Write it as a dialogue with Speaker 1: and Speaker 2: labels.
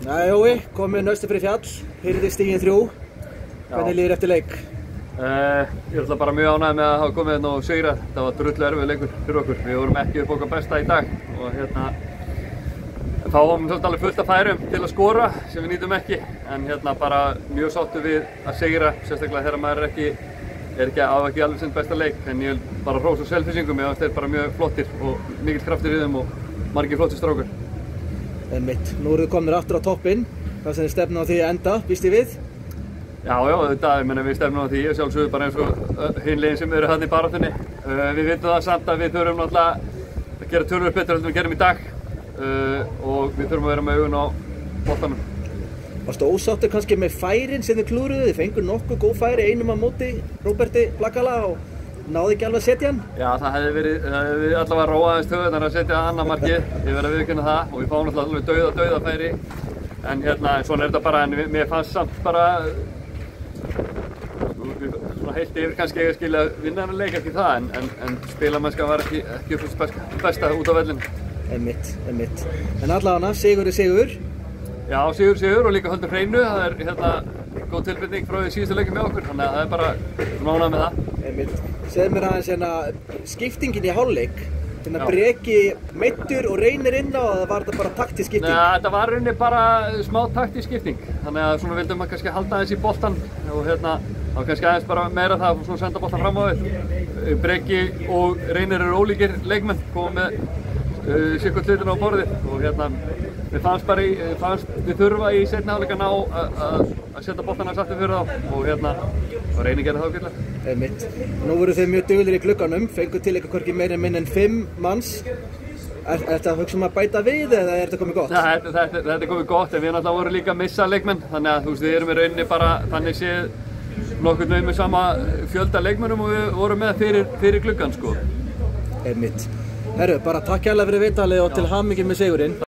Speaker 1: Jói, komið naustu fyrir fjall, hyrði stigin 3. Hvernig líður eftir leik?
Speaker 2: Ég ætla bara mjög ánægður með að hafa komið hérna og sigrað. Það var drullu erfið leikur fyrir okkur. Við vorum ekki upp okkar besta í dag og þá fáum við alveg fullt af færum til að skora sem við nýtum ekki. En bara mjög sáttur við að sigra, sérstaklega þegar maður er ekki alveg sinn besta leik. En ég vil bara hrósa Selfyssingum, ég finnst þeir bara mjög flottir og mikill kraftur í þeim og margir flottir strákar.
Speaker 1: Einmitt. Nú eru þið komnir aftur á toppinn. Hvað sem þið stefna á því að enda, býst þið við?
Speaker 2: Já, við stefnum á því og sjálfsögðu bara eins og hin liðin sem eru þarna í baráttunni. Við vitum það samt að við þurfum náttúrulega að gera töluvert betur en við gerum í dag og við þurfum að vera með augun á boltanum.
Speaker 1: Varstu ósáttur kannski með færin sem þið klúruðu? Þið fengur nokkuð góð færi einum á móti Róberti Plakala og náðu ekki alveg að setja hann? Já,
Speaker 2: það hefði allavega róað aðeins töðunar að setja annað markið. Ég verð að viðurkenna það og við fáum náttúrulega alveg dauða færi. En svona þetta bara, en mér fannst samt bara svona heilt yfir kannski að skilja vinna þennan leik, ekki það, en spilamennska var ekki upp á besta út á vellinu.
Speaker 1: Einmitt. En allavega sigur er sigur.
Speaker 2: Já, sigur og líka höldum hreinu. Það er góð tilbyrning frá því síðustu leikjum með okkur, þannig að það er bara ánægður með það.
Speaker 1: Einmitt. Segðu mér aðeins skiptingin í hálfleik. Breki meiddur og Reynir inn á, eða var þetta bara taktísk skipting?
Speaker 2: Nei, þetta var rauninni bara smá taktísk skipting. Þannig að svona vildum við kannski halda aðeins í boltan og þá kannski aðeins bara meira það að senda boltan fram á við. Breki og Reynir eru ólíkir leikmenn, koma með sérkvæmt hlutina á borðið og við fannst við þurfa í seinni hálfleik að ná að setja boltan aðeins aftur fyrir þá og Reynir gerði það ágætlega.
Speaker 1: Einmitt. Nú voru þið mjög duglegir í glugganum, fenguð til eitthvað hvorki meira en 5 manns. Er þetta að hugsa að bæta við eða er þetta komið gott?
Speaker 2: Þetta er komið gott, en við náttúrulega vorum líka að missa leikmenn, þannig að við erum í rauninni bara þannig séð nokkurn veginn með sama fjölda leikmennum og við vorum með fyrir gluggan sko.
Speaker 1: Einmitt. Herru, bara takk kærlega fyrir viðtalið og til hamingju með sigurinn.